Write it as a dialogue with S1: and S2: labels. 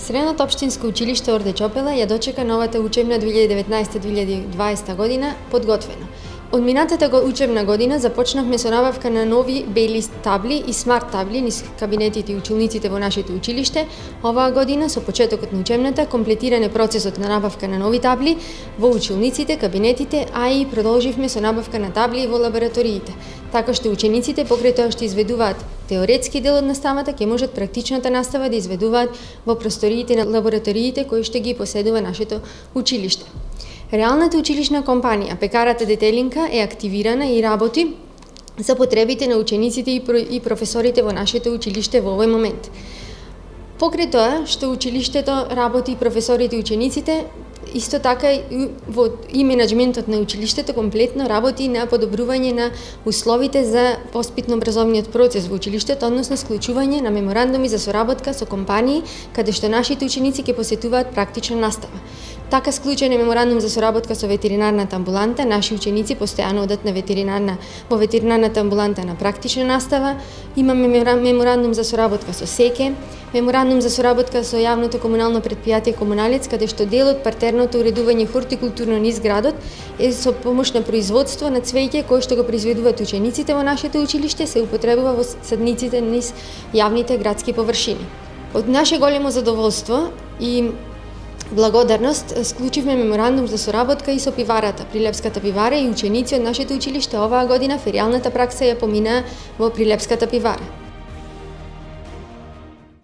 S1: Средното општинско училиште Орде Чопела ја дочека новата учебна 2019-2020 година подготвено. Од минатата учебна година започнавме со набавка на нови бели табли и смарт табли низ кабинетите и училниците во нашето училиште. Оваа година со почетокот на учебната комплетиран е процесот на набавка на нови табли во училниците, кабинетите, а и продолживме со набавка на табли во лабораториите. Така што учениците покрај тоа што изведуваат теоретски дел од наставата, ќе можат практичната настава да изведуваат во просториите на лабораториите кои што ги поседува нашето училиште. Реалната училишна компанија Пекарата Детелинка е активирана и работи за потребите на учениците и професорите во нашето училиште во овој момент. Покрај тоа што училиштето работи и професорите и учениците, исто така и менаџментот на училиштето комплетно работи на подобрување на условите за воспитно-образовниот процес во училиштето, односно склучување на меморандуми за соработка со компании каде што нашите ученици ќе посетуваат практична настава. Така склучен е меморандум за соработка со ветеринарната амбуланта, наши ученици постојано одат во ветеринарната амбуланта на практична настава. Имаме меморандум за соработка со СЕКЕ, меморандум за соработка со јавното комунално претпријатие Комуналец, каде што дел од партерното уредување хортикултурно низ градот е со помош на производство на цвеќе кои што го произведуваат учениците во нашето училиште, се употребува во садниците низ јавните градски површини. Од наше големо задоволство и благодарност склучивме меморандум за соработка и со пиварата, Прилепската пивара, и ученици од нашето училиште оваа година феријалната пракса ја поминаа во Прилепската пивара.